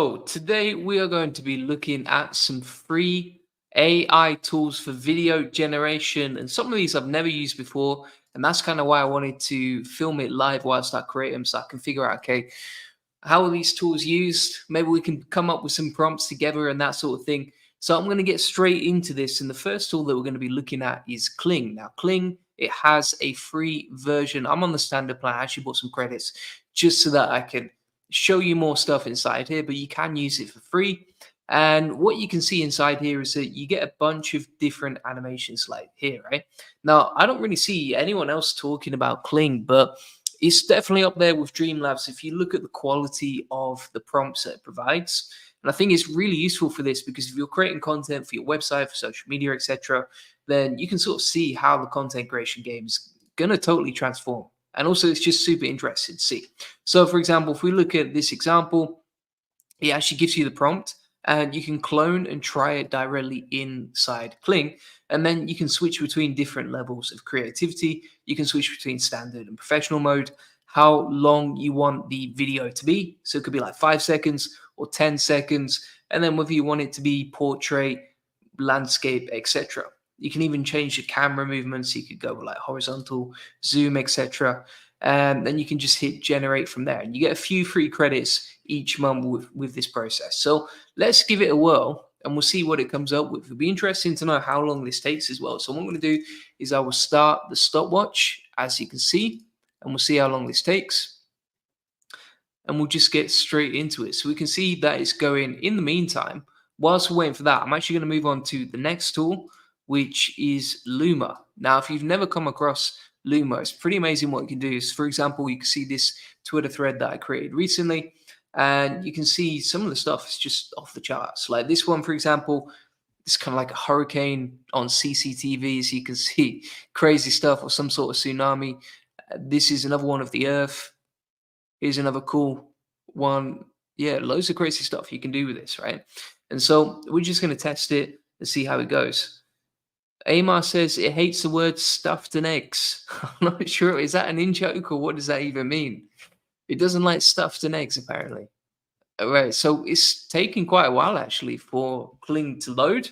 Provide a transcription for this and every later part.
So today we are going to be looking at some free AI tools for video generation, and some of these I've never used before, and that's kind of why I wanted to film it live whilst I create them, so I can figure out, okay, how are these tools used? Maybe we can come up with some prompts together and that sort of thing. So I'm going to get straight into this, and the first tool that we're going to be looking at is Kling. Now, Kling, it has a free version. I'm on the standard plan. I actually bought some credits just so that I can show you more stuff inside here, but you can use it for free. And what you can see inside here is that you get a bunch of different animations like here, right? Now, I don't really see anyone else talking about Kling, but it's definitely up there with Dreamlabs if you look at the quality of the prompts that it provides. And I think it's really useful for this because if you're creating content for your website, for social media, etc., then you can sort of see how the content creation game is going to totally transform. And also, it's just super interesting to see. So, for example, if we look at this example, it actually gives you the prompt and you can clone and try it directly inside Kling. And then you can switch between different levels of creativity. You can switch between standard and professional mode, how long you want the video to be. So it could be like 5 seconds or 10 seconds. And then whether you want it to be portrait, landscape, etc. You can even change the camera movements. You could go like horizontal, zoom, etc. And then you can just hit generate from there. And you get a few free credits each month with this process. So let's give it a whirl and we'll see what it comes up with. It'll be interesting to know how long this takes as well. So what I'm going to do is I will start the stopwatch, as you can see, and we'll see how long this takes. And we'll just get straight into it. So we can see that it's going. In the meantime, whilst we're waiting for that, I'm actually going to move on to the next tool, which is Luma. Now, if you've never come across Luma, it's pretty amazing what you can do. So for example, you can see this Twitter thread that I created recently, and you can see some of the stuff is just off the charts. Like this one, for example, it's kind of like a hurricane on CCTV, so you can see crazy stuff or some sort of tsunami. This is another one of the Earth. Here's another cool one. Yeah, loads of crazy stuff you can do with this, right? And so we're just going to test it and see how it goes. Amar says it hates the word stuffed and eggs. I'm not sure. Is that an in-joke or what does that even mean? It doesn't like stuffed and eggs, apparently. All right, so it's taking quite a while, actually, for Kling to load.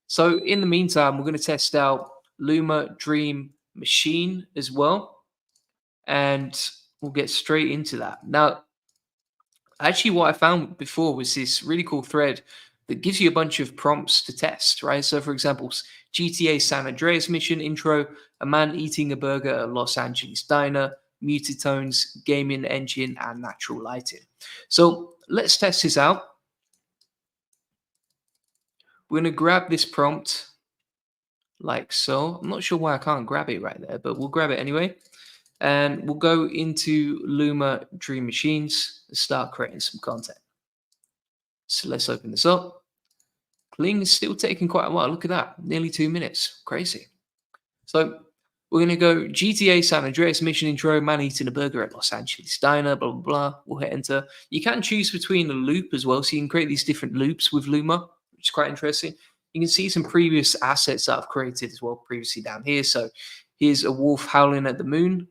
So in the meantime, we're going to test out Luma Dream Machine as well. And we'll get straight into that. Now, actually, what I found before was this really cool thread that gives you a bunch of prompts to test, right? So, for example, GTA San Andreas mission intro, a man eating a burger at Los Angeles diner, muted tones, gaming engine, and natural lighting. So let's test this out. We're going to grab this prompt like so. I'm not sure why I can't grab it right there, but we'll grab it anyway. And we'll go into Luma Dream Machines and start creating some content. So let's open this up. Kling is still taking quite a while. Look at that, nearly 2 minutes. Crazy. So we're going to go GTA San Andreas mission intro, man eating a burger at Los Angeles diner, blah, blah, blah. We'll hit enter. You can choose between a loop as well. So you can create these different loops with Luma, which is quite interesting. You can see some previous assets that I've created as well previously down here. So here's a wolf howling at the moon,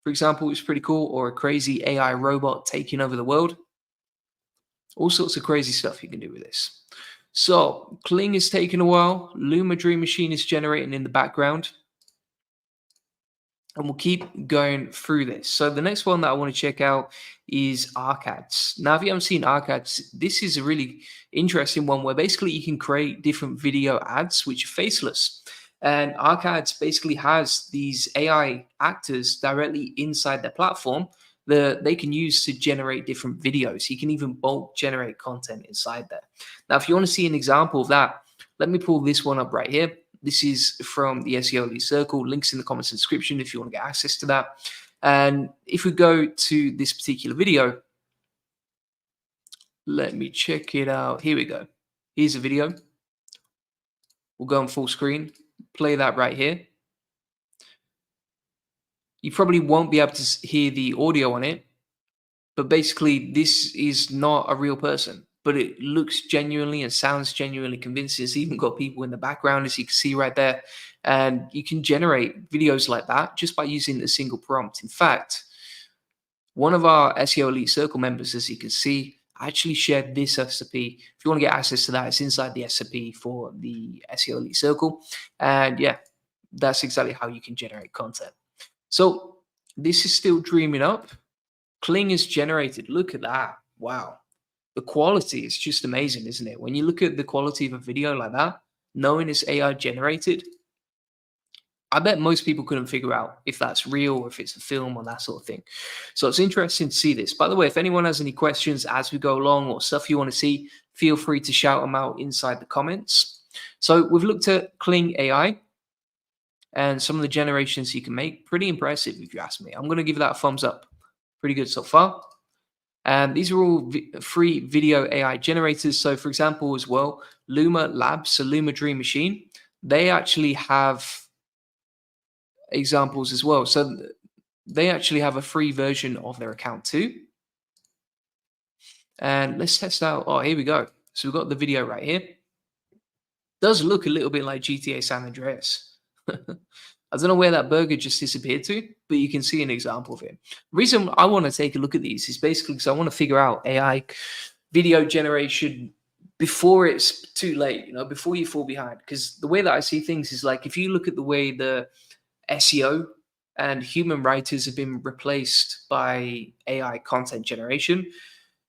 for example, which is pretty cool, or a crazy AI robot taking over the world. All sorts of crazy stuff you can do with this. So Kling is taking a while. Luma Dream Machine is generating in the background. And we'll keep going through this. So the next one that I want to check out is Arcads. Now, if you haven't seen Arcads, this is a really interesting one where basically you can create different video ads which are faceless. And Arcads basically has these AI actors directly inside their platform that they can use to generate different videos. You can even bulk generate content inside there. Now, if you want to see an example of that, let me pull this one up right here. This is from the SEO Elite Circle. Links in the comments and description if you want to get access to that. And if we go to this particular video, let me check it out. Here we go. Here's a video. We'll go on full screen. Play that right here. You probably won't be able to hear the audio on it, but basically this is not a real person, but it looks genuinely and sounds genuinely convincing. It's even got people in the background, as you can see right there, and you can generate videos like that just by using a single prompt. In fact, one of our SEO Elite Circle members, as you can see, I actually shared this recipe. If you want to get access to that, it's inside the recipe for the SEO Elite Circle. And yeah, that's exactly how you can generate content. So this is still dreaming up. Kling is generated. Look at that. Wow. The quality is just amazing, isn't it? When you look at the quality of a video like that, knowing it's AI generated, I bet most people couldn't figure out if that's real or if it's a film or that sort of thing. So it's interesting to see this. By the way, if anyone has any questions as we go along or stuff you want to see, feel free to shout them out inside the comments. So we've looked at Kling AI and some of the generations you can make. Pretty impressive, if you ask me. I'm going to give that a thumbs up. Pretty good so far. And these are all free video AI generators. So for example, as well, Luma Labs, so Luma Dream Machine, they actually have examples as well. So they actually have a free version of their account too. And let's test out. Oh, here we go. So we've got the video right here. Does look a little bit like GTA San Andreas. I don't know where that burger just disappeared to, but you can see an example of it. The reason I want to take a look at these is basically because I want to figure out AI video generation before it's too late, before you fall behind. Because the way that I see things is like, if you look at the way the SEO and human writers have been replaced by AI content generation,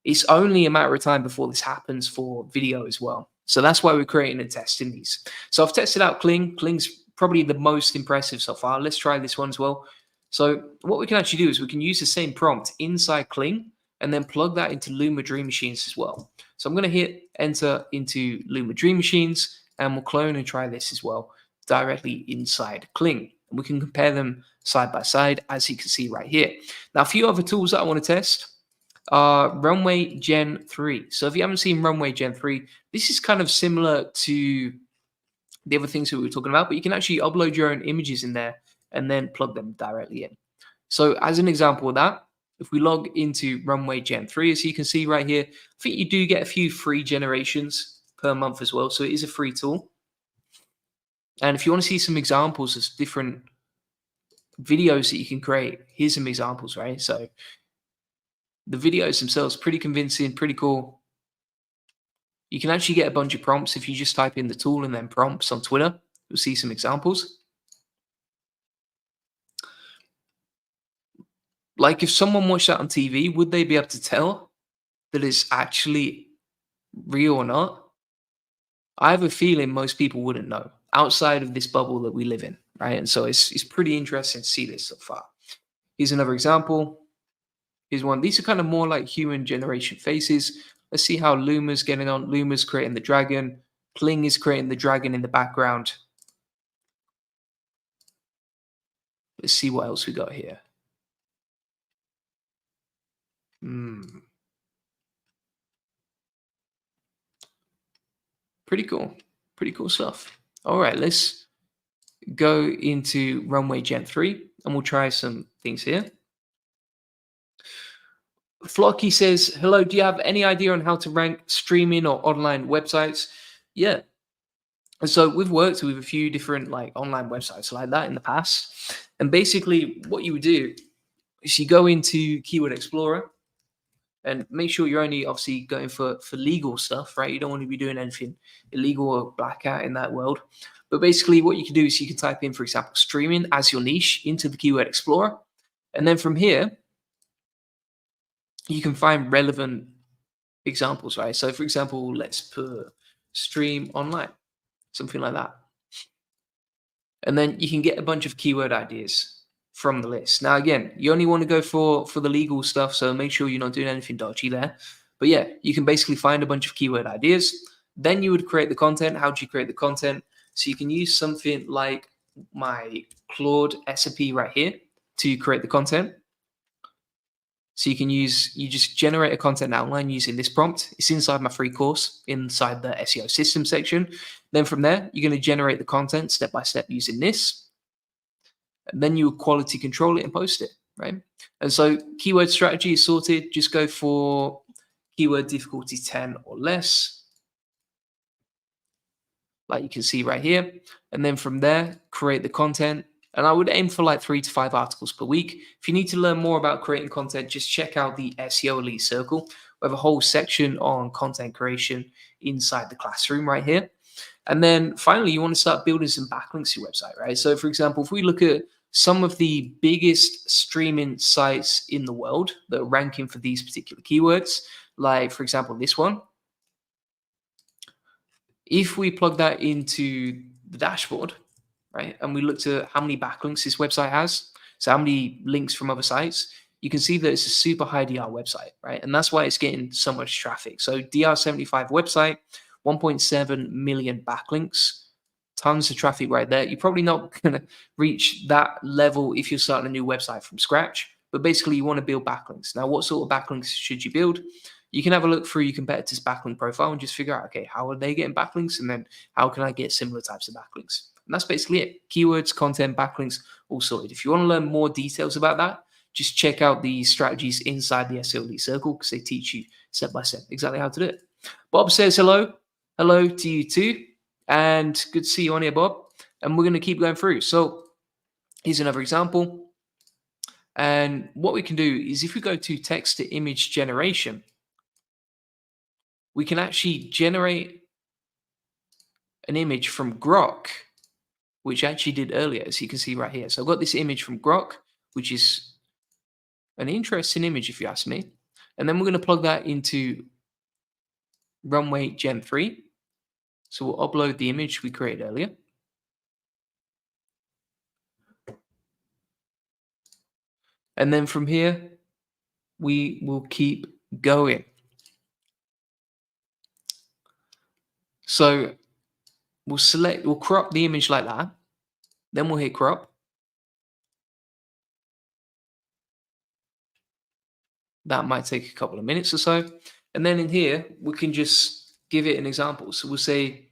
it's only a matter of time before this happens for video as well. So that's why we're creating and testing these. So I've tested out Kling. Kling's probably the most impressive so far. Let's try this one as well. So what we can actually do is we can use the same prompt inside Kling and then plug that into Luma Dream Machines as well. So I'm going to hit enter into Luma Dream Machines and we'll clone and try this as well directly inside Kling. And we can compare them side by side, as you can see right here. Now, a few other tools that I want to test are Runway Gen 3. So if you haven't seen Runway Gen 3, this is kind of similar to the other things that we were talking about, but you can actually upload your own images in there and then plug them directly in. So as an example of that, if we log into Runway Gen 3, as you can see right here, I think you do get a few free generations per month as well. So it is a free tool. And if you want to see some examples of different videos that you can create, here's some examples, right? So the videos themselves, pretty convincing, pretty cool. You can actually get a bunch of prompts if you just type in the tool and then prompts on Twitter. You'll see some examples. Like if someone watched that on TV, would they be able to tell that it's actually real or not? I have a feeling most people wouldn't know outside of this bubble that we live in, right? And so it's pretty interesting to see this so far. Here's another example. Here's one. These are kind of more like human generation faces. Let's see how Luma's getting on. Luma's creating the dragon. Kling is creating the dragon in the background. Let's see what else we got here. Pretty cool. Pretty cool stuff. All right, let's go into Runway Gen 3 and we'll try some things here. Flocky says, hello, do you have any idea on how to rank streaming or online websites? Yeah. And so we've worked with a few different like online websites like that in the past. And basically what you would do is you go into Keyword Explorer and make sure you're only obviously going for legal stuff, right? You don't want to be doing anything illegal or black hat in that world. But basically what you can do is you can type in, for example, streaming as your niche into the Keyword Explorer. And then from here, you can find relevant examples, right? So for example, let's put stream online, something like that. And then you can get a bunch of keyword ideas from the list. Now, again, you only want to go for the legal stuff, so make sure you're not doing anything dodgy there. But yeah, you can basically find a bunch of keyword ideas. Then you would create the content. How do you create the content? So you can use something like my Claude SAP right here to create the content. So you just generate a content outline using this prompt. It's inside my free course, inside the SEO system section. Then from there, you're going to generate the content step by step using this. And then you quality control it and post it, right? And so keyword strategy is sorted. Just go for keyword difficulty 10 or less, like you can see right here. And then from there, create the content. And I would aim for like 3 to 5 articles per week. If you need to learn more about creating content, just check out the SEO Elite Circle, We have a whole section on content creation inside the classroom right here. And then finally, you want to start building some backlinks to your website, right? So for example, if we look at some of the biggest streaming sites in the world that are ranking for these particular keywords, like for example, this one, if we plug that into the dashboard, right, and we looked at how many backlinks this website has, so how many links from other sites, you can see that it's a super high DR website, right? And that's why it's getting so much traffic. So DR75 website, 1.7 million backlinks, tons of traffic right there. You're probably not going to reach that level if you're starting a new website from scratch, but basically you want to build backlinks. Now, what sort of backlinks should you build? You can have a look through your competitor's backlink profile and just figure out, okay, how are they getting backlinks? And then how can I get similar types of backlinks? And that's basically it. Keywords, content, backlinks, all sorted. If you want to learn more details about that, just check out the strategies inside the SEO Elite Circle because they teach you step by step exactly how to do it. Bob says hello. Hello to you too. And good to see you on here, Bob. And we're going to keep going through. So here's another example. And what we can do is if we go to text to image generation, we can actually generate an image from Grok, which I actually did earlier, as you can see right here. So I've got this image from Grok, which is an interesting image if you ask me. And then we're going to plug that into Runway Gen 3. So we'll upload the image we created earlier. And then from here, we will keep going. So we'll crop the image like that. Then we'll hit crop. That might take a couple of minutes or so. And then in here, we can just give it an example. So we'll say,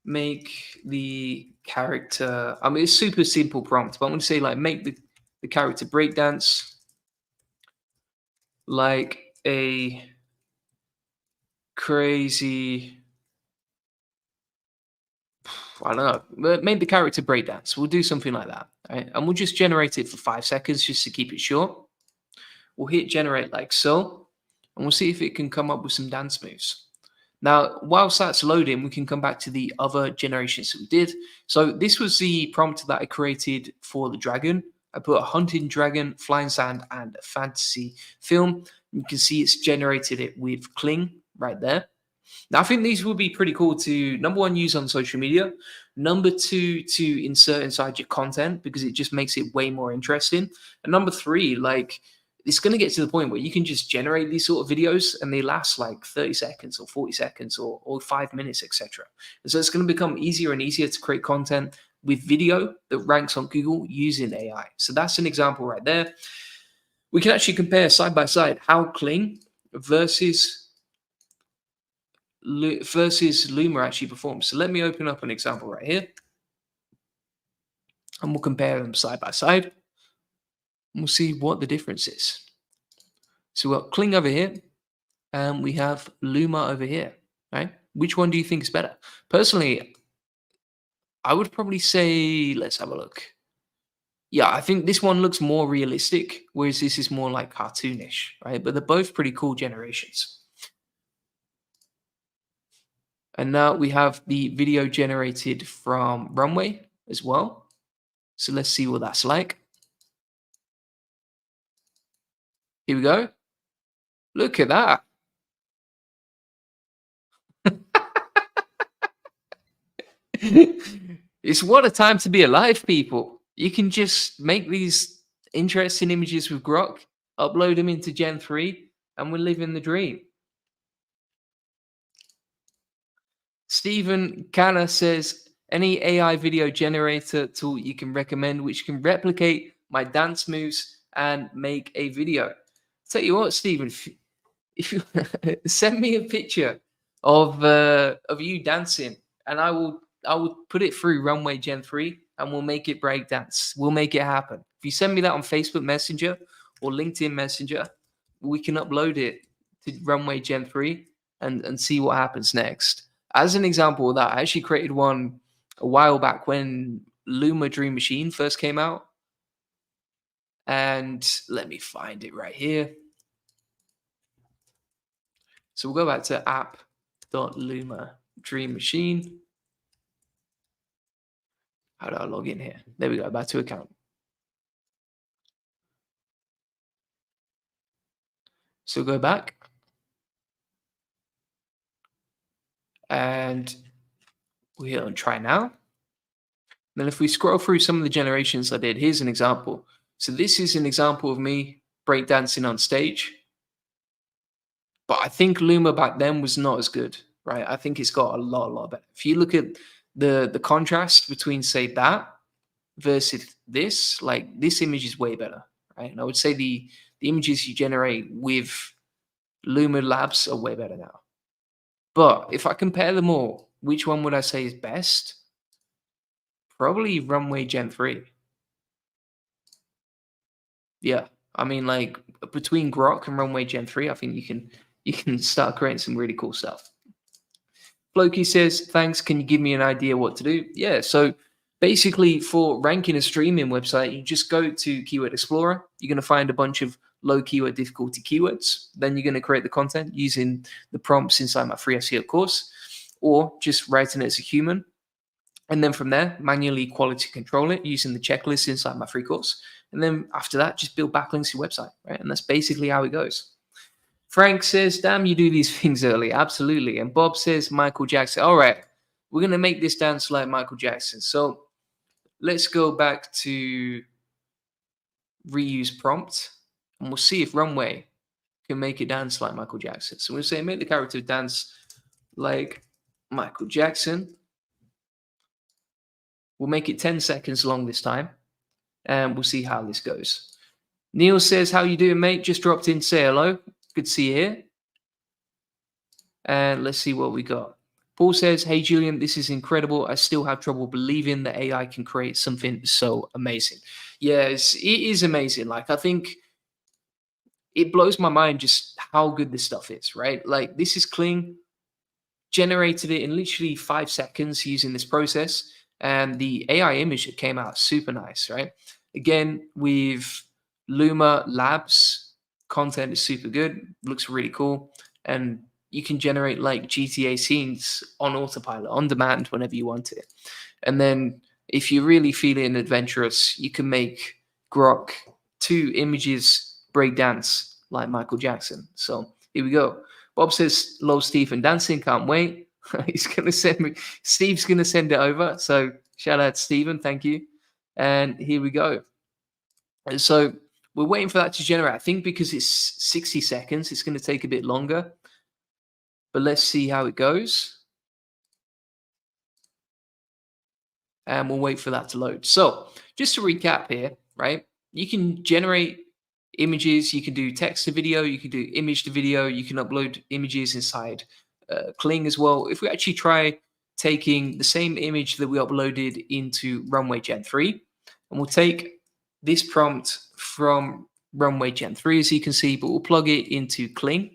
make the character, I mean, it's super simple prompt, but I'm going to say like, make the character breakdance like a crazy, I don't know, make the character breakdance. We'll do something like that, right? And we'll just generate it for 5 seconds just to keep it short. We'll hit generate like so, and we'll see if it can come up with some dance moves. Now, whilst that's loading, we can come back to the other generations that we did. So this was the prompt that I created for the dragon. I put a hunting dragon, flying sand, and a fantasy film. You can see it's generated it with Kling right there. Now, I think these would be pretty cool to, number one, use on social media. Number two, to insert inside your content because it just makes it way more interesting. And number three, like, it's going to get to the point where you can just generate these sort of videos and they last like 30 seconds or 40 seconds or 5 minutes, etc. And so it's going to become easier and easier to create content with video that ranks on Google using AI. So that's an example right there. We can actually compare side by side how Kling versus Luma actually performs. So let me open up an example right here and we'll compare them side by side. And we'll see what the difference is. So we've got Kling over here and we have Luma over here, right? Which one do you think is better? Personally, I would probably say, let's have a look. Yeah, I think this one looks more realistic, whereas this is more like cartoonish, right? But they're both pretty cool generations. And now we have the video generated from Runway as well. So let's see what that's like. Here we go. Look at that. It's what a time to be alive, people. You can just make these interesting images with Grok, upload them into Gen 3, and we're living the dream. Stephen Canna says, any AI video generator tool you can recommend which can replicate my dance moves and make a video. Tell you what, Stephen, if you send me a picture of you dancing, and I will put it through Runway Gen 3 and we'll make it breakdance. We'll make it happen. If you send me that on Facebook Messenger or LinkedIn Messenger, we can upload it to Runway Gen 3 and see what happens next. As an example of that, I actually created one a while back when Luma Dream Machine first came out. And let me find it right here. So we'll go back to app.luma dream machine. How do I log in here? There we go, back to account. So go back and we hit on try now. Then if we scroll through some of the generations I did, here's an example. So this is an example of me breakdancing on stage. But I think Luma back then was not as good, right? I think it's got a lot better. If you look at the contrast between, say, that versus this, like this image is way better, right? And I would say the images you generate with Luma Labs are way better now. But if I compare them all, which one would I say is best? Probably Runway Gen 3. Yeah. I mean, like between Grok and Runway Gen 3, I think you can start creating some really cool stuff. Floki says, thanks. Can you give me an idea what to do? Yeah. So basically, for ranking a streaming website, you just go to Keyword Explorer. You're going to find a bunch of low keyword difficulty keywords. Then you're going to create the content using the prompts inside my free SEO course, or just writing it as a human. And then from there, manually quality control it using the checklist inside my free course. And then after that, just build backlinks to your website, right? And that's basically how it goes. Frank says, damn, you do these things early. Absolutely. And Bob says, Michael Jackson. All right, we're going to make this dance like Michael Jackson. So let's go back to reuse prompt, and we'll see if Runway can make it dance like Michael Jackson. So we'll say, make the character dance like Michael Jackson. We'll make it 10 seconds long this time, and we'll see how this goes. Neil says, how you doing, mate? Just dropped in, say hello. Good to see you here. And let's see what we got. Paul says, hey, Julian, this is incredible. I still have trouble believing that AI can create something so amazing. Yes, it is amazing. Like, I think it blows my mind just how good this stuff is, right? Like, this is Kling, generated it in literally 5 seconds using this process. And the AI image that came out, super nice, right? Again, with Luma Labs, content is super good, looks really cool. And you can generate like GTA scenes on autopilot, on demand, whenever you want it. And then if you're really feeling adventurous, you can make Grok 2 images break dance like Michael Jackson. So here we go. Bob says, "Love Stephen dancing, can't wait." He's gonna send me. Steve's gonna send it over. So shout out to Stephen, thank you. And here we go. And so we're waiting for that to generate. I think because it's 60 seconds, it's going to take a bit longer. But let's see how it goes. And we'll wait for that to load. So just to recap here, right? You can generate images, you can do text to video, you can do image to video, you can upload images inside Kling as well. If we actually try taking the same image that we uploaded into Runway Gen 3, and we'll take this prompt from Runway Gen 3, as you can see, but we'll plug it into Kling.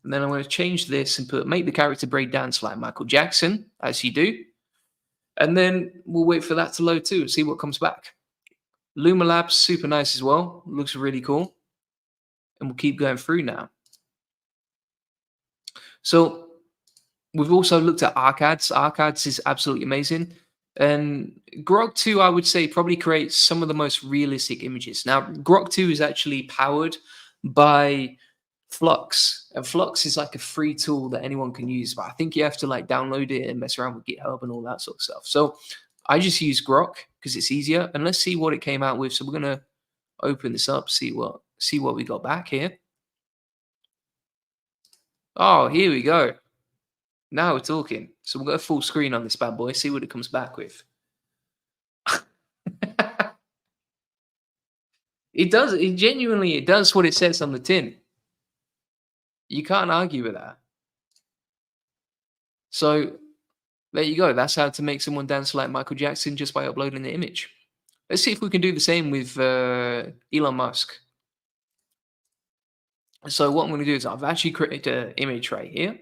And then I'm going to change this and put make the character break dance like Michael Jackson, as you do. And then we'll wait for that to load too and see what comes back. Luma Labs, super nice as well. Looks really cool. And we'll keep going through now. So we've also looked at Arcads. Arcads is absolutely amazing. And Grok 2, I would say, probably creates some of the most realistic images. Now, Grok 2 is actually powered by Flux. And Flux is like a free tool that anyone can use. But I think you have to like download it and mess around with GitHub and all that sort of stuff. So I just use Grok because it's easier. And let's see what it came out with. So we're going to open this up, see what we got back here. Oh, here we go. Now we're talking. So we'll go full screen on this bad boy, see what it comes back with. It does. It genuinely, it does what it says on the tin. You can't argue with that. So there you go. That's how to make someone dance like Michael Jackson just by uploading the image. Let's see if we can do the same with Elon Musk. So what I'm going to do is I've actually created an image right here.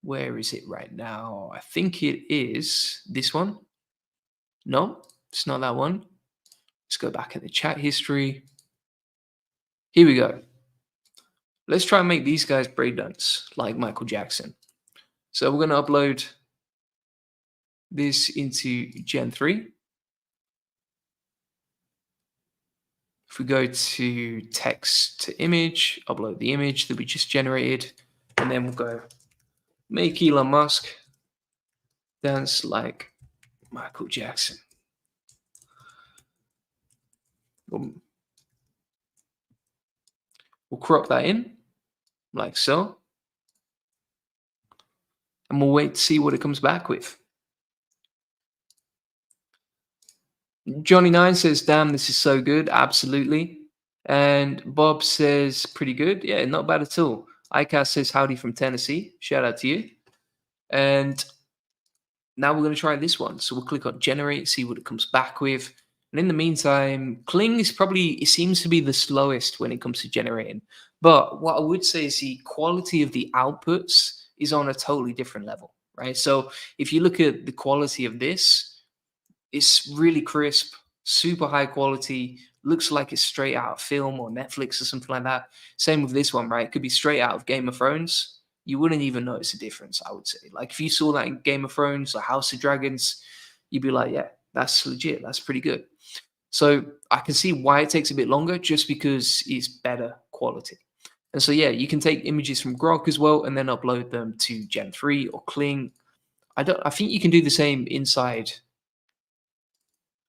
Where is it right now? I think it is this one. No, it's not that one. Let's go back in the chat history. Here we go. Let's try and make these guys breakdance like Michael Jackson. So we're going to upload this into Gen 3. If we go to text to image, upload the image that we just generated, and then we'll go make Elon Musk dance like Michael Jackson. We'll crop that in like so, and we'll wait to see what it comes back with. Johnny9 says, damn, this is so good. Absolutely. And Bob says, pretty good. Yeah, not bad at all. ICAS says, howdy from Tennessee. Shout out to you. And now we're going to try this one. So we'll click on generate, see what it comes back with. And in the meantime, Kling is probably, it seems to be the slowest when it comes to generating. But what I would say is the quality of the outputs is on a totally different level, right? So if you look at the quality of this, it's really crisp, super high quality, looks like it's straight out of film or Netflix or something like that. Same with this one, right? It could be straight out of Game of Thrones. You wouldn't even notice a difference, I would say. Like if you saw that in Game of Thrones or House of Dragons, you'd be like, yeah, that's legit. That's pretty good. So I can see why it takes a bit longer, just because it's better quality. And so, yeah, you can take images from Grok as well and then upload them to Gen 3 or Kling. I think you can do the same inside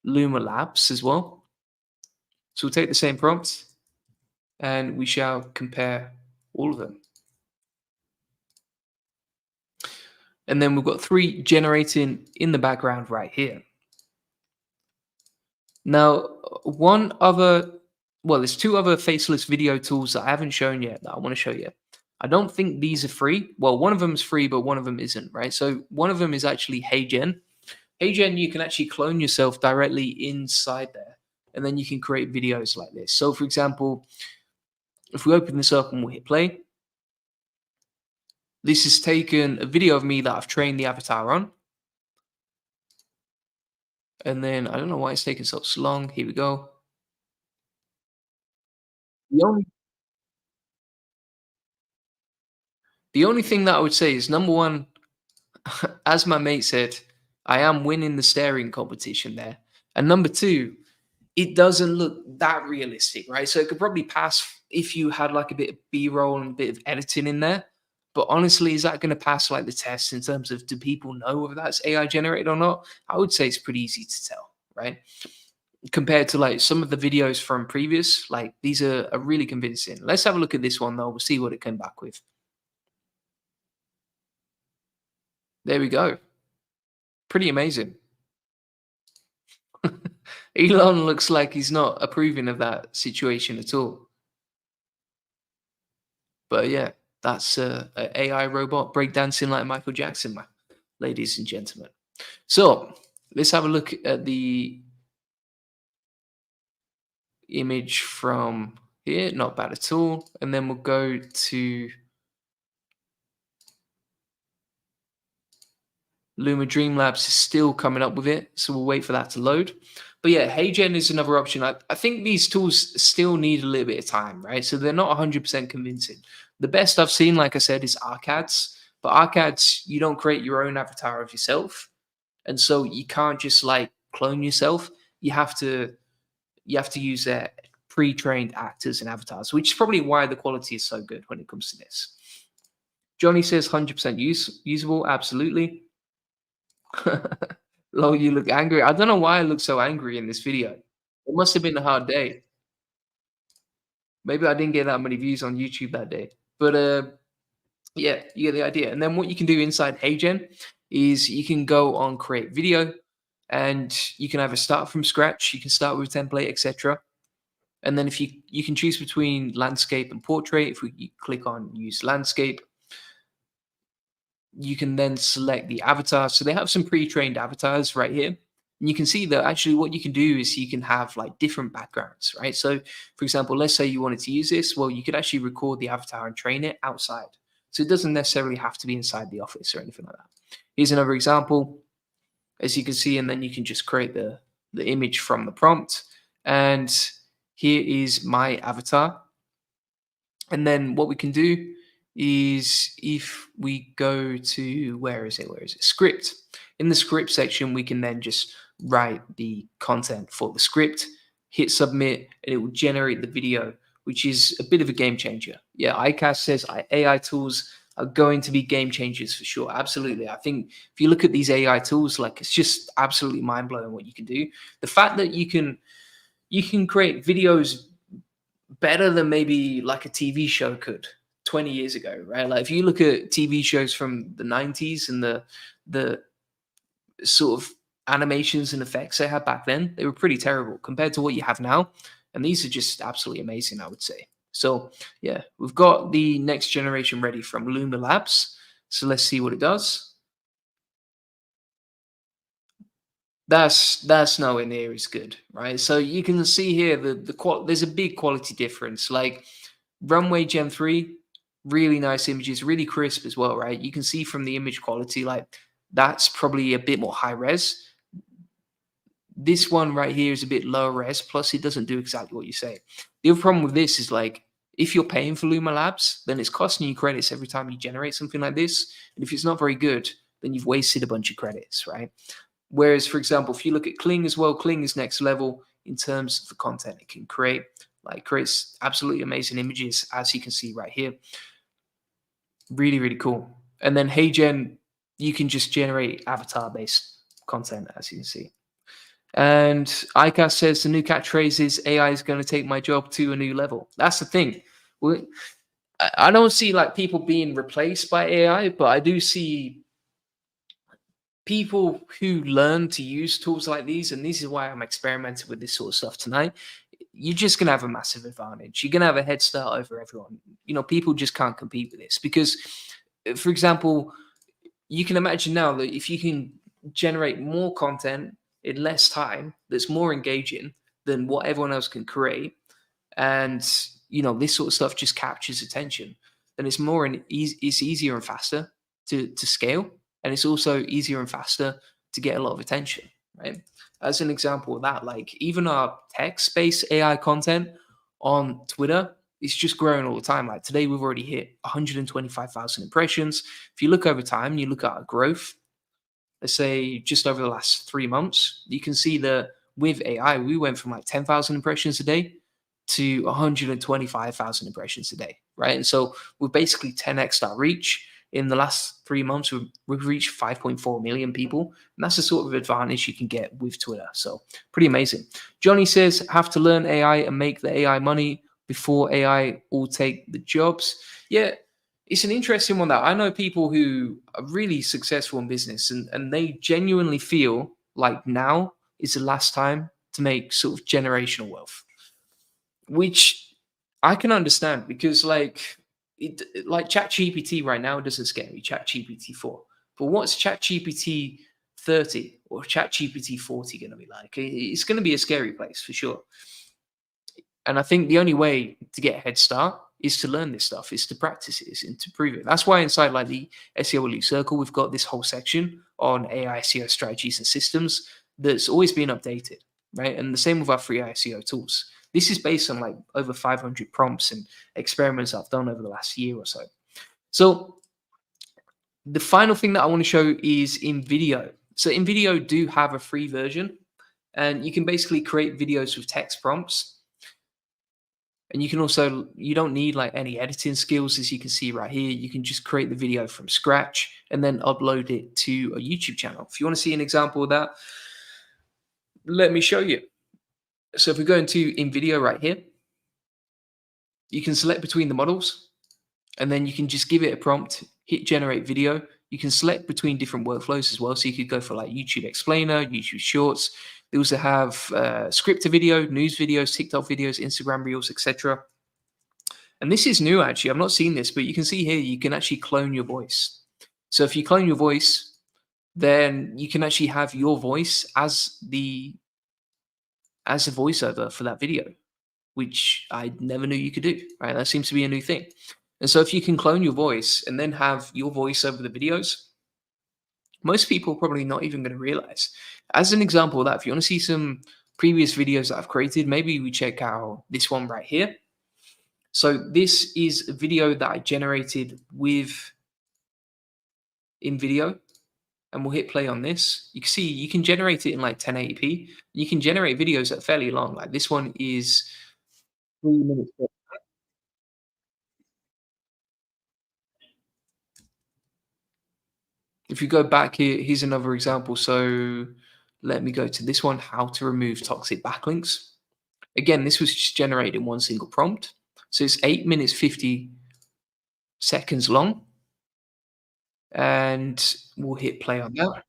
Luma Labs as well. So we'll take the same prompt and we shall compare all of them. And then we've got 3 generating in the background right here. Now, there's 2 other faceless video tools that I haven't shown yet that I want to show you. I don't think these are free. Well, one of them is free, but one of them isn't, right? So one of them is actually HeyGen. HeyGen, you can actually clone yourself directly inside there, and then you can create videos like this. So for example, if we open this up and we hit play, this has taken a video of me that I've trained the avatar on. And then I don't know why it's taking so long. Here we go. The only the only thing that I would say is number one, as my mate said, I am winning the staring competition there. And number two, it doesn't look that realistic, right? So it could probably pass if you had like a bit of B-roll and a bit of editing in there. But honestly, is that going to pass like the test in terms of do people know whether that's AI generated or not? I would say it's pretty easy to tell, right? Compared to like some of the videos from previous, like these are really convincing. Let's have a look at this one though. We'll see what it came back with. There we go. Pretty amazing. Elon looks like he's not approving of that situation at all. But yeah, that's a AI robot breakdancing like Michael Jackson, ladies and gentlemen. So let's have a look at the image from here. Not bad at all. And then we'll go to Luma Dreamlabs is still coming up with it, so we'll wait for that to load. But yeah, HeyGen is another option. I think these tools still need a little bit of time, right? So they're not 100% convincing. The best I've seen, like I said, is Arcads. But Arcads, you don't create your own avatar of yourself, and so you can't just like clone yourself. You have to use their pre-trained actors and avatars, which is probably why the quality is so good when it comes to this. Johnny says 100% usable. Absolutely. Lol, you look angry. I don't know why I look so angry in this video. It must have been a hard day. Maybe I didn't get that many views on YouTube that day. But yeah, you get the idea. And then what you can do inside HeyGen is you can go on create video, and you can either start from scratch, you can start with a template, etc. And then if you can choose between landscape and portrait. If we click on use landscape, you can then select the avatar. So they have some pre-trained avatars right here. And you can see that actually what you can do is you can have like different backgrounds, right? So for example, let's say you wanted to use this. Well, you could actually record the avatar and train it outside. So it doesn't necessarily have to be inside the office or anything like that. Here's another example, as you can see, and then you can just create the image from the prompt. And here is my avatar. And then what we can do is if we go to, where is it? Where is it? Script. In the script section, we can then just write the content for the script, hit submit, and it will generate the video, which is a bit of a game changer. Yeah, iCast says AI tools are going to be game changers for sure. Absolutely. I think if you look at these AI tools, like it's just absolutely mind blowing what you can do. The fact that you can create videos better than maybe like a TV show could 20 years ago, right? Like if you look at TV shows from the 90s and the sort of animations and effects they had back then, they were pretty terrible compared to what you have now. And these are just absolutely amazing, I would say. So yeah, we've got the next generation ready from Luma Labs. So let's see what it does. That's nowhere near as good, right? So you can see here there's a big quality difference. Like Runway Gen 3, really nice images, really crisp as well, right? You can see from the image quality, like that's probably a bit more high res. This one right here is a bit lower res, plus it doesn't do exactly what you say. The other problem with this is like if you're paying for Luma Labs, then it's costing you credits every time you generate something like this. And if it's not very good, then you've wasted a bunch of credits, right? Whereas, for example, if you look at Kling as well, Kling is next level in terms of the content it can create. Like creates absolutely amazing images, as you can see right here. Really, really cool. And then HeyGen, you can just generate avatar-based content, as you can see. And iCast says the new catchphrase is AI is going to take my job to a new level. That's the thing. I don't see like people being replaced by AI, but I do see people who learn to use tools like these, and this is why I'm experimenting with this sort of stuff tonight. You're just gonna have a massive advantage. You're gonna have a head start over everyone. People just can't compete with this because, for example, you can imagine now that if you can generate more content in less time that's more engaging than what everyone else can create, and this sort of stuff just captures attention, then it's more and it's easier and faster to scale, and it's also easier and faster to get a lot of attention, right? As an example of that, like even our text-based AI content on Twitter is just growing all the time. Like today, we've already hit 125,000 impressions. If you look over time, you look at our growth, let's say just over the last 3 months, you can see that with AI, we went from like 10,000 impressions a day to 125,000 impressions a day, right? And so we've basically 10x our reach. In the last 3 months, we've reached 5.4 million people. And that's the sort of advantage you can get with Twitter. So pretty amazing. Johnny says, have to learn AI and make the AI money before AI will take the jobs. Yeah, it's an interesting one that I know people who are really successful in business and they genuinely feel like now is the last time to make sort of generational wealth, which I can understand because like ChatGPT right now doesn't scare me. ChatGPT 4, but what's ChatGPT 30 or ChatGPT 40 going to be like? It's going to be a scary place for sure. And I think the only way to get a head start is to learn this stuff, is to practice it, and to prove it. That's why inside like the SEO Elite Circle, we've got this whole section on AI SEO strategies and systems that's always being updated, right? And the same with our free SEO tools. This is based on like over 500 prompts and experiments I've done over the last year or so. So the final thing that I want to show is InVideo. So InVideo do have a free version, and you can basically create videos with text prompts. And you can also, you don't need like any editing skills, as you can see right here. You can just create the video from scratch and then upload it to a YouTube channel. If you want to see an example of that, let me show you. So if we go into InVideo right here, you can select between the models and then you can just give it a prompt, hit generate video. You can select between different workflows as well. So you could go for like YouTube Explainer, YouTube Shorts. They also have scripted video, news videos, TikTok videos, Instagram Reels, etc. And this is new, actually. I've not seen this, but you can see here, you can actually clone your voice. So if you clone your voice, then you can actually have your voice as a voiceover for that video, which I never knew you could do, right? That seems to be a new thing. And so if you can clone your voice and then have your voice over the videos, most people are probably not even going to realize. As an example of that, if you want to see some previous videos that I've created, maybe we check out this one right here. So this is a video that I generated with InVideo, and we'll hit play on this. You can see you can generate it in like 1080p. You can generate videos that are fairly long. Like this one is 3 minutes. If you go back here, here's another example. So let me go to this one, how to remove toxic backlinks. Again, this was just generated in one single prompt. So it's 8 minutes 50 seconds long. And we'll hit play on that.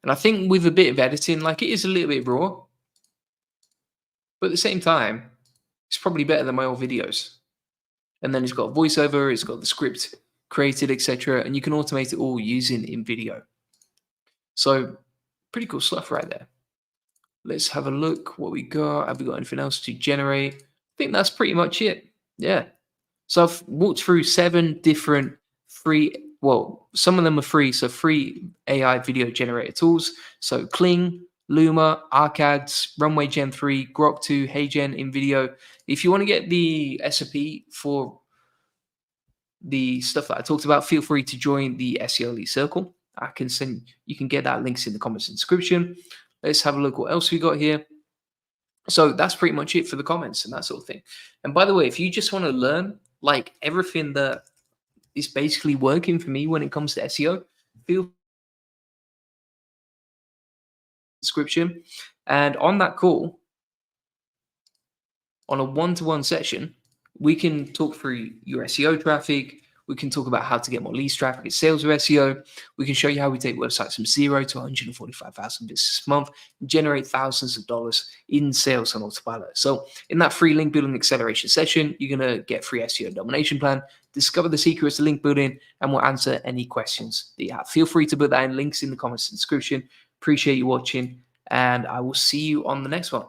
And I think with a bit of editing, like it is a little bit raw, but at the same time, it's probably better than my old videos. And then it's got voiceover, it's got the script created, etc. And you can automate it all using InVideo. So pretty cool stuff right there. Let's have a look what we got. Have we got anything else to generate? I think that's pretty much it. Yeah. So I've walked through 7 different free, well, some of them are free, so free AI video generator tools. So Kling, Luma, Arcads, Runway Gen 3, Grok 2, HeyGen, InVideo. If you want to get the SOP for the stuff that I talked about, feel free to join the SEO Elite Circle. I can send, you can get that links in the comments and description. Let's have a look what else we got here. So that's pretty much it for the comments and that sort of thing. And by the way, if you just want to learn like everything that is basically working for me when it comes to SEO, feel description. And on that call, on a one-to-one session, we can talk through your SEO traffic. We can talk about how to get more leads, traffic, and sales with SEO. We can show you how we take websites from 0 to 145,000 visits a month, and generate thousands of dollars in sales on autopilot. So in that free link building acceleration session, you're going to get free SEO domination plan, discover the secrets to link building, and we'll answer any questions that you have. Feel free to put that in links in the comments and description. Appreciate you watching, and I will see you on the next one.